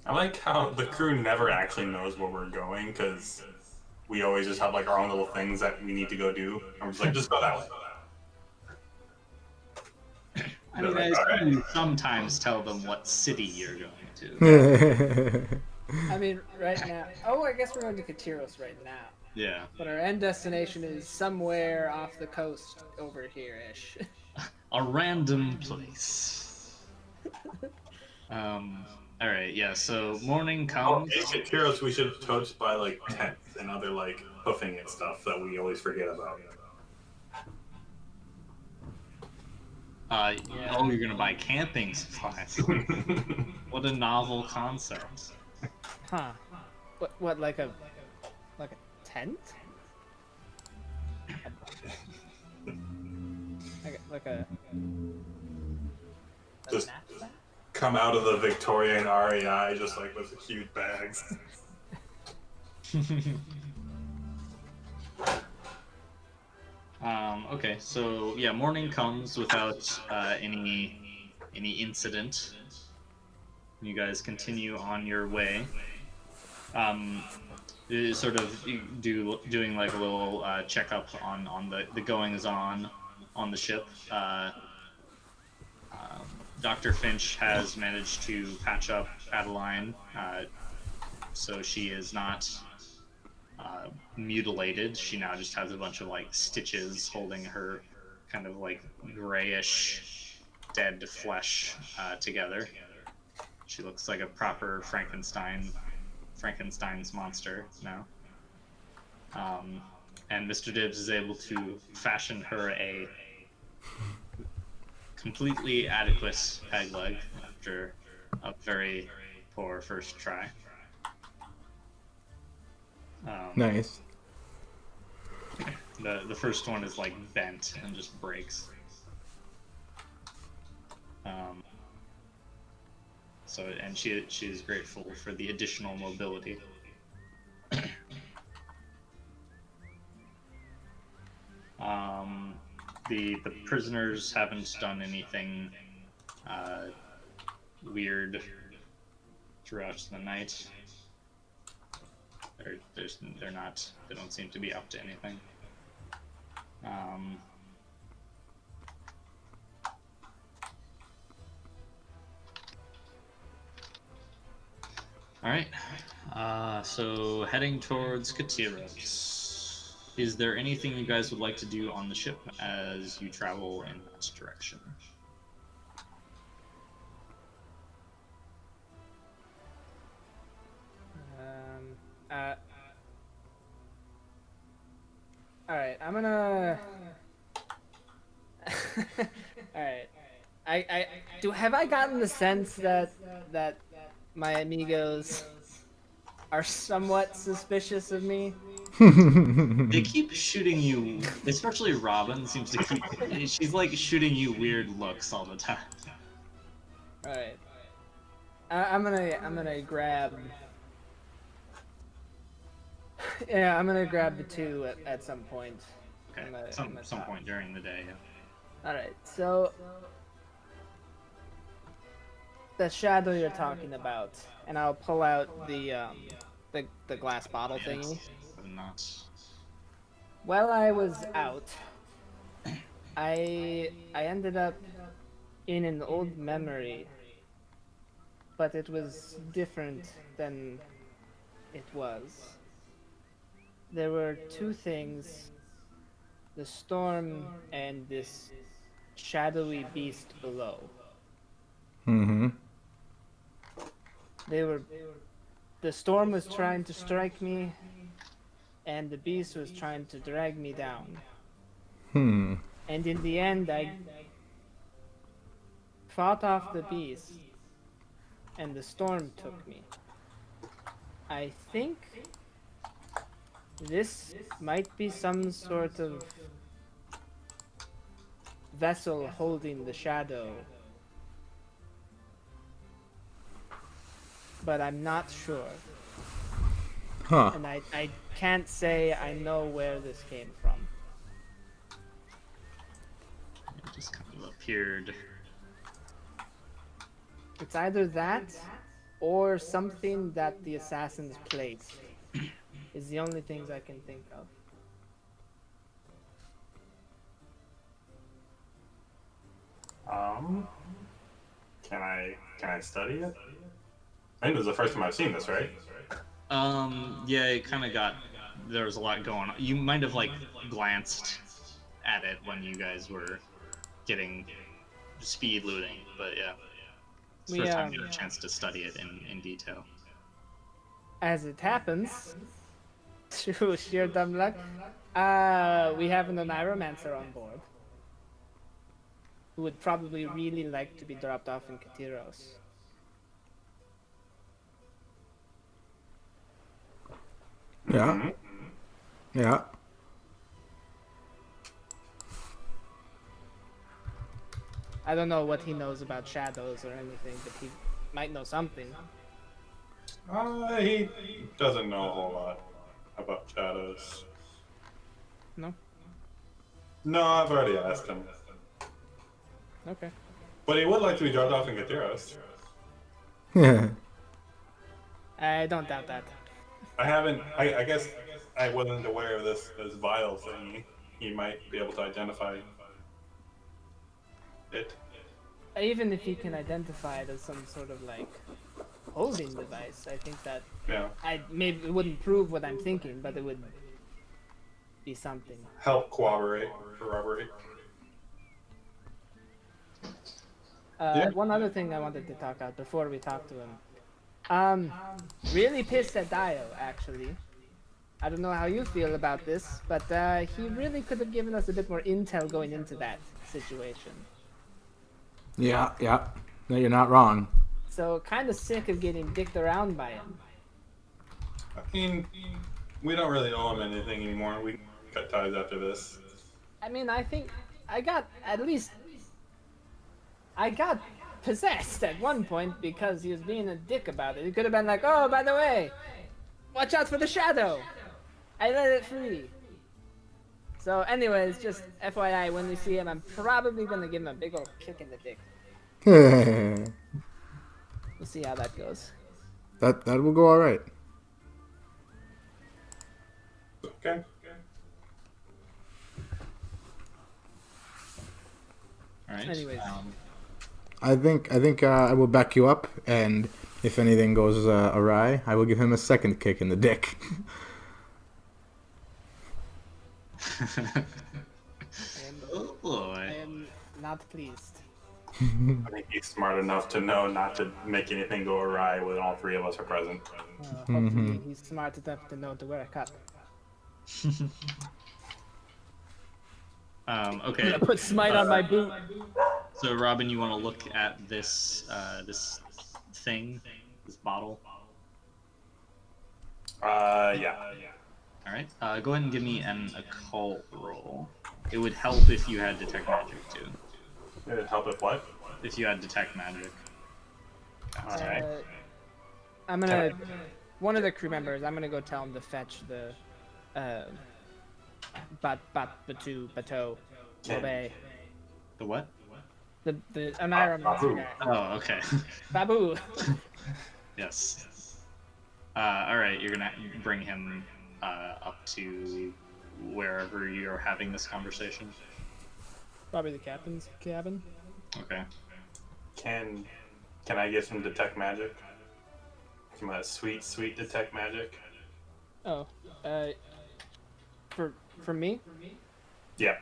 Speaker 4: I like how the crew never actually knows where we're going because we always just have like our own little things that we need to go do. And we're just like, just go that way.
Speaker 1: I mean, I
Speaker 4: Like, all right.
Speaker 1: assume you sometimes tell them what city you're going to.
Speaker 2: I mean, right now. Oh, I guess we're going to Katiros right now.
Speaker 1: Yeah.
Speaker 2: But our end destination is somewhere off the coast over here-ish.
Speaker 1: A random place. All right. Yeah. So morning
Speaker 4: Oh,
Speaker 1: comes.
Speaker 4: in Katiros, we should toast by like tents and other like hoofing and stuff that we always forget about.
Speaker 1: Oh, you're gonna buy camping supplies. What a novel concept.
Speaker 2: Huh. What, like a tent? Like a
Speaker 4: Just
Speaker 2: knapsack?
Speaker 4: come out of the Victorian REI just like with huge bags.
Speaker 1: Okay, so yeah, morning comes without any incident. You guys continue on your way. Sort of doing like a little checkup on the goings on the ship. Dr. Finch has managed to patch up Adeline, so she is not mutilated. She now just has a bunch of like stitches holding her kind of like grayish dead flesh together. She looks like a proper Frankenstein's monster now. And Mr. Dibbs is able to fashion her a completely adequate peg leg after a very poor first try.
Speaker 3: Nice.
Speaker 1: The first one is like bent and just breaks. And she is grateful for the additional mobility. The prisoners haven't done anything weird throughout the night. They don't seem to be up to anything. All right. So heading towards Katiros. Is there anything you guys would like to do on the ship as you travel in that direction?
Speaker 2: All right, I'm gonna. All right, have I gotten the sense that my amigos are somewhat suspicious of me?
Speaker 1: They keep shooting you, especially Robin seems to keep. She's like shooting you weird looks all the time.
Speaker 2: All right, I'm gonna grab. Yeah, I'm gonna grab the two at some point.
Speaker 1: Okay, some point during the day. Yeah.
Speaker 2: All right, so the shadow you're talking about, and I'll pull out the glass bottle thingy.
Speaker 1: I'm not.
Speaker 2: While I was out, I ended up in an old memory, but it was different than it was. There were two things: the storm and this shadowy beast below.
Speaker 3: Mm-hmm.
Speaker 2: They were the storm was trying to strike me, and the beast was trying to drag me down.
Speaker 3: Hmm.
Speaker 2: And in the end, I fought off the beast, and the storm took me. I think this might be some sort of vessel holding the shadow, but I'm not sure.
Speaker 3: Huh.
Speaker 2: And I can't say I know where this came from.
Speaker 1: It just kind of appeared.
Speaker 2: It's either that or something that the assassins placed. Is the only things I can think of.
Speaker 4: Um, can I study it? I think this is the first time I've seen this, right?
Speaker 1: Yeah, it kind of got. There was a lot going on. You might have like glanced at it when you guys were getting speed looting, but yeah, it's the
Speaker 2: We
Speaker 1: first time you had a chance to study it in detail.
Speaker 2: as it happens, through sheer dumb luck, we have an Oneiromancer on board who would probably really like to be dropped off in Katiros.
Speaker 3: Yeah.
Speaker 4: Mm-hmm.
Speaker 3: Yeah.
Speaker 2: I don't know what he knows about shadows or anything, but he might know something.
Speaker 4: He doesn't know a whole lot about shadows.
Speaker 2: No?
Speaker 4: No, I've already asked him.
Speaker 2: Okay.
Speaker 4: But he would like to be dropped off in Gatiros.
Speaker 3: Yeah.
Speaker 2: I don't doubt that.
Speaker 4: I haven't. I guess I wasn't aware of this vial thingy. He might be able to identify it.
Speaker 2: Even if he can identify it as some sort of like holding device, I think that
Speaker 4: Yeah.
Speaker 2: I maybe it wouldn't prove what I'm thinking, but it would be something.
Speaker 4: Help corroborate. Yeah.
Speaker 2: One other thing I wanted to talk about before we talk to him. Really pissed at Dio, actually. I don't know how you feel about this, but he really could have given us a bit more intel going into that situation.
Speaker 3: Yeah. Yeah. No, you're not wrong.
Speaker 2: So kind of sick of getting dicked around by him.
Speaker 4: I mean, we don't really owe him anything anymore. We cut ties after this.
Speaker 2: I mean, I think I got I got possessed at one point because he was being a dick about it. He could have been like, "Oh, by the way, watch out for the shadow. I let it free." So, anyways, just FYI, when we see him, I'm probably gonna give him a big old kick in the dick. We'll see how that goes.
Speaker 3: that will go all right.
Speaker 4: Okay.
Speaker 1: All right.
Speaker 2: Anyways.
Speaker 3: I think I will back you up, and if anything goes awry, I will give him a second kick in the dick.
Speaker 1: Oh
Speaker 2: I
Speaker 1: boy.
Speaker 2: am not pleased.
Speaker 4: I think he's smart enough to know not to make anything go awry when all three of us are present.
Speaker 2: Hopefully, he's smart enough to know to wear a cup. I'm
Speaker 1: Okay.
Speaker 2: gonna put Smite on my boot.
Speaker 1: So Robin, you want to look at this this thing, this bottle?
Speaker 4: Yeah.
Speaker 1: All right. Go ahead and give me an occult roll. It would help if you had detect magic too.
Speaker 4: It'd help if what?
Speaker 1: If you had detect magic.
Speaker 4: Alright.
Speaker 2: I'm gonna. One of the crew members. I'm gonna go tell him to fetch the. Bateau.
Speaker 4: Can-
Speaker 1: The what?
Speaker 2: The Environmental
Speaker 4: Babu.
Speaker 2: guy.
Speaker 1: Oh, okay.
Speaker 2: Babu.
Speaker 1: Yes. All right, you're gonna bring him up to wherever you're having this conversation.
Speaker 2: Probably the captain's cabin.
Speaker 1: Okay.
Speaker 4: Can I get some detect magic? Some sweet detect magic.
Speaker 2: Oh, uh, for me.
Speaker 4: Yeah.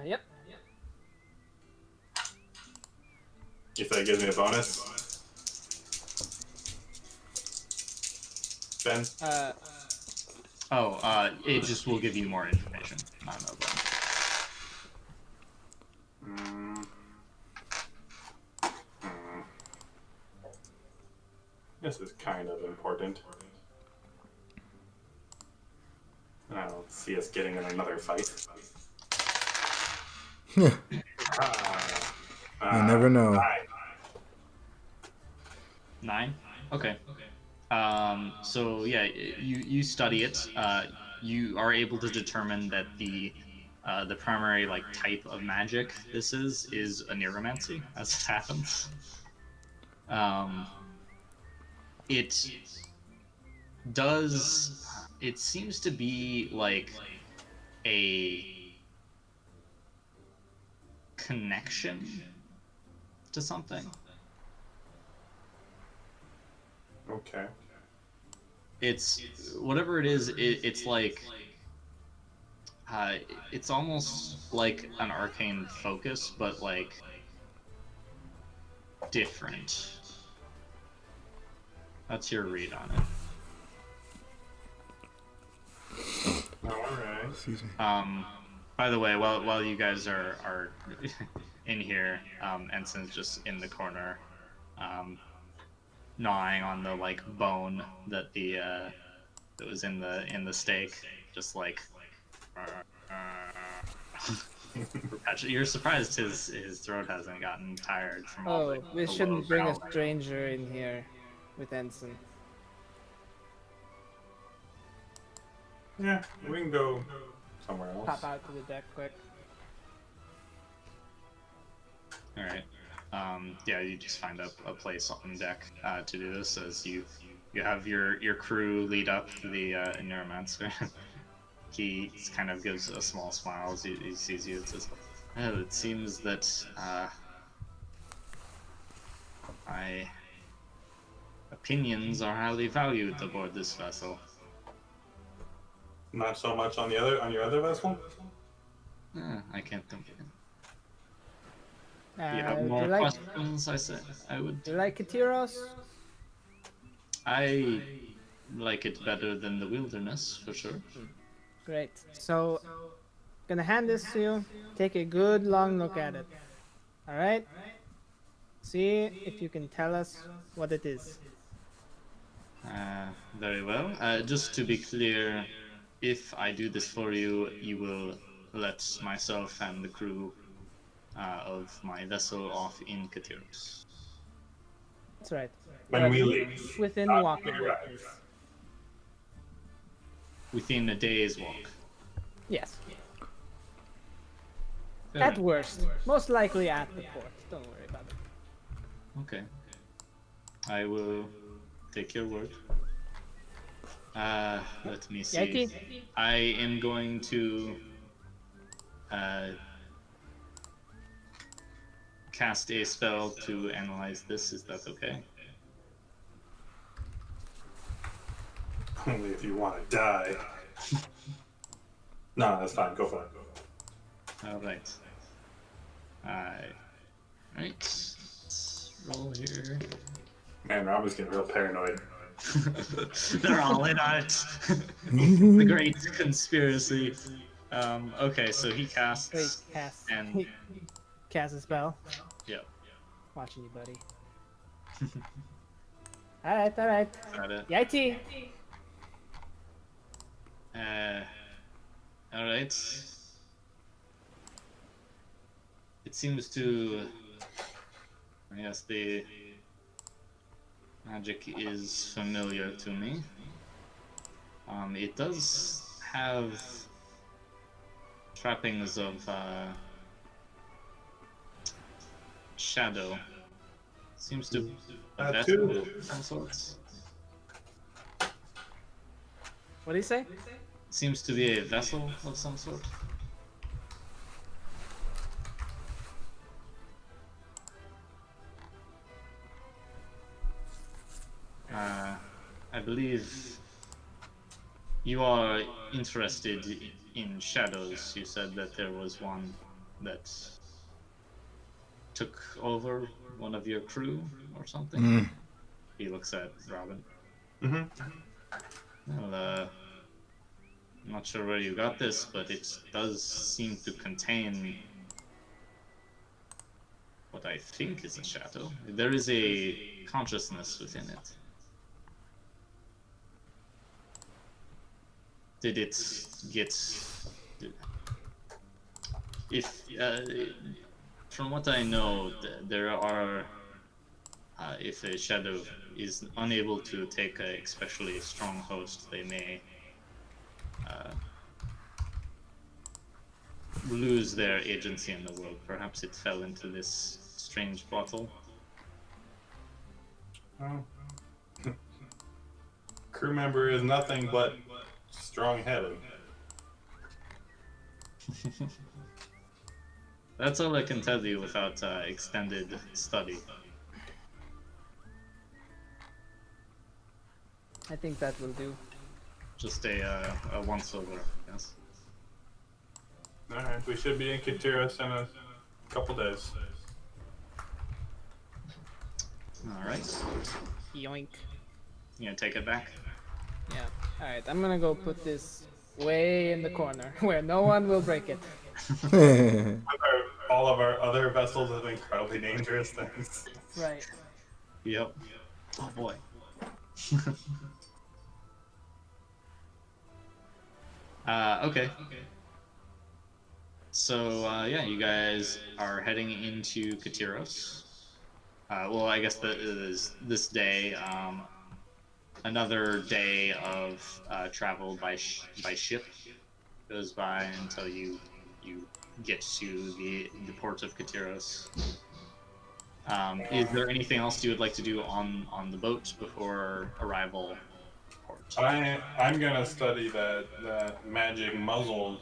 Speaker 2: Yep.
Speaker 4: If that gives me a bonus. Ben.
Speaker 1: It just will give you more information. Not no bonus.
Speaker 4: This is kind of important. I don't see us getting in another fight.
Speaker 3: You never know.
Speaker 1: 9. Okay. So yeah, you study it. You are able to determine that the primary like type of magic this is a neuromancy, as it happens. It does. It seems to be like a connection to something.
Speaker 4: Okay.
Speaker 1: It's whatever it is. It's like it's almost like an arcane focus, but like different. That's your read on it.
Speaker 4: Alright.
Speaker 3: Excuse me.
Speaker 1: By the way, while you guys are in here, Ensign's just in the corner, gnawing on the like bone that that was in the steak, just like. You're surprised his throat hasn't gotten tired from all
Speaker 2: Oh,
Speaker 1: the
Speaker 2: we
Speaker 1: low
Speaker 2: shouldn't bring a
Speaker 1: growling.
Speaker 2: stranger in here with Ensign.
Speaker 4: Yeah, we can go somewhere else.
Speaker 2: Pop out to the deck quick.
Speaker 1: All right. Yeah, you just find a place on deck to do this as you have your crew lead up the neuromancer. He kind of gives a small smile as he sees you and says, "Well, it seems that my opinions are highly valued aboard this vessel."
Speaker 4: Not so much on your other vessel?
Speaker 1: I can't complain.
Speaker 2: Uh,
Speaker 1: Do you have
Speaker 2: do
Speaker 1: more
Speaker 2: you like
Speaker 1: questions? I said I would.
Speaker 2: do you like Katiros?
Speaker 1: I like it better than the wilderness for sure.
Speaker 2: Great. So, gonna hand this to you. Take a good long look at it. All right. See if you can tell us what it is.
Speaker 1: Very well. Just to be clear, if I do this for you, you will let myself and the crew of my vessel off in Katiros.
Speaker 2: That's right.
Speaker 4: When we leave.
Speaker 2: Within
Speaker 4: Not
Speaker 2: walking
Speaker 4: when we arrive.
Speaker 2: distance.
Speaker 1: Within a day's walk.
Speaker 2: Yes.
Speaker 1: Fair
Speaker 2: At
Speaker 1: enough.
Speaker 2: worst, most likely at the port. Don't worry about it.
Speaker 1: Okay. I will take your word. Let me see.
Speaker 2: Yeti?
Speaker 1: I am going to cast a spell to analyze this. Is that okay?
Speaker 4: Only if you want to die. No, that's fine. Go for it.
Speaker 1: All right. Right. Let's roll here.
Speaker 4: Man, Robert's getting real paranoid.
Speaker 1: They're all in on it. The great conspiracy. Okay, so he casts.
Speaker 2: Wait, cast.
Speaker 1: And
Speaker 2: Cast a spell.
Speaker 1: yep,
Speaker 2: Watching you, buddy. Alright, alright.
Speaker 1: got it.
Speaker 2: Yeti!
Speaker 1: All right. It seems to. Yes, the magic is familiar to me. It does have trappings of shadow. Seems to a
Speaker 4: That
Speaker 1: vessel
Speaker 4: too.
Speaker 1: of some sorts.
Speaker 2: What do you say?
Speaker 1: Seems to be a vessel of some sort. I believe you are interested in shadows. You said that there was one that took over one of your crew or something.
Speaker 3: Mm.
Speaker 1: He looks at Robin.
Speaker 4: Mm-hmm.
Speaker 1: Well, I'm not sure where you got this, but it does seem to contain what I think is a shadow. There is a consciousness within it. Did it get... If from what I know, there are if a shadow is unable to take a especially strong host, they may uh, lose their agency in the world. Perhaps it fell into this strange bottle.
Speaker 4: Oh. Crew member is nothing but strong-headed.
Speaker 1: That's all I can tell you without extended study.
Speaker 2: I think that will do.
Speaker 1: Just a once over, yes.
Speaker 4: Alright, we should be in Katiras in a couple days.
Speaker 1: All right,
Speaker 2: Yoink.
Speaker 1: you gonna take it back?
Speaker 2: Yeah. Alright, I'm gonna go put this way in the corner where no one will break it.
Speaker 4: All of our other vessels have incredibly dangerous things.
Speaker 2: Right.
Speaker 1: Yep. Oh boy. Okay. So yeah, you guys are heading into Katiros. Well, I guess that is this day. Another day of travel by ship goes by until you get to the port of Katiros. Is there anything else you would like to do on the boat before arrival port?
Speaker 4: I'm gonna study that magic muzzle.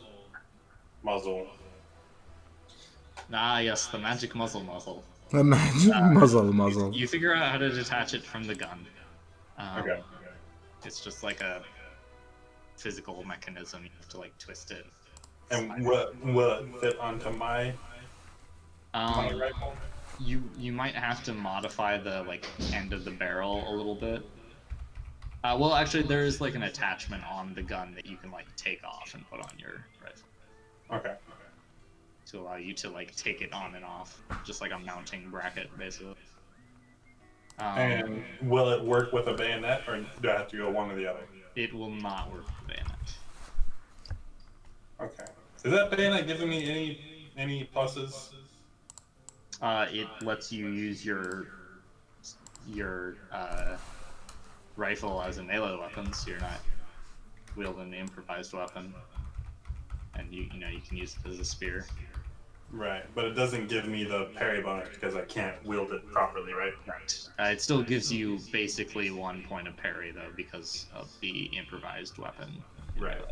Speaker 1: Ah, yes, the magic muzzle.
Speaker 3: The magic muzzle.
Speaker 1: You figure out how to detach it from the gun.
Speaker 4: Okay.
Speaker 1: It's just like a physical mechanism. You have to like twist it.
Speaker 4: And will it fit onto my rifle?
Speaker 1: You might have to modify the like end of the barrel a little bit. Well, actually, there is like an attachment on the gun that you can like take off and put on your rifle
Speaker 4: Okay.
Speaker 1: to allow you to like take it on and off, just like a mounting bracket, basically.
Speaker 4: And will it work with a bayonet, or do I have to go one or the other?
Speaker 1: It will not work with the bayonet.
Speaker 4: Okay. Is that bayonet giving me any pluses?
Speaker 1: It lets you use your rifle as a melee weapon, so you're not wielding an improvised weapon, and you can use it as a spear.
Speaker 4: Right, but it doesn't give me the parry bonus because I can't wield it properly, right?
Speaker 1: Right. It still gives you basically 1 point of parry though because of the improvised weapon.
Speaker 4: Right.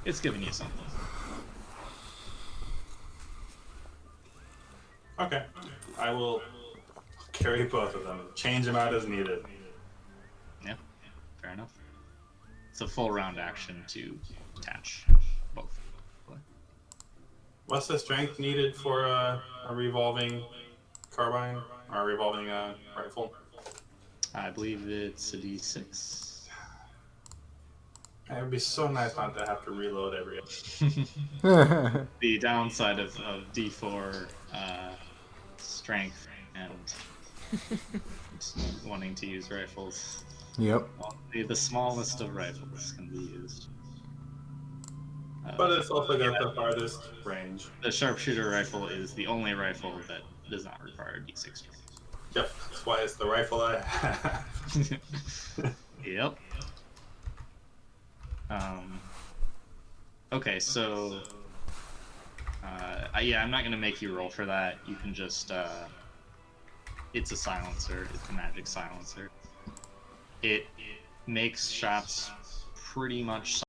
Speaker 1: It's giving you something.
Speaker 4: Okay. I will carry both of them. Change them out as needed.
Speaker 1: Yeah. Fair enough. It's a full round action to attach both.
Speaker 4: What's the strength needed for a revolving carbine or a revolving rifle?
Speaker 1: I believe it's a D6.
Speaker 4: It would be so nice not to have to reload every.
Speaker 1: The downside of D4 strength and wanting to use rifles.
Speaker 3: Yep.
Speaker 1: Only the smallest of rifles can be used.
Speaker 4: But it's also got the farthest range.
Speaker 1: The sharpshooter rifle is the only rifle that does not require D6 strength.
Speaker 4: Yep, that's why it's the rifle I have.
Speaker 1: Yep. Okay, so Yeah, I'm not gonna make you roll for that. You can just it's a silencer. It's a magic silencer. It makes shots pretty much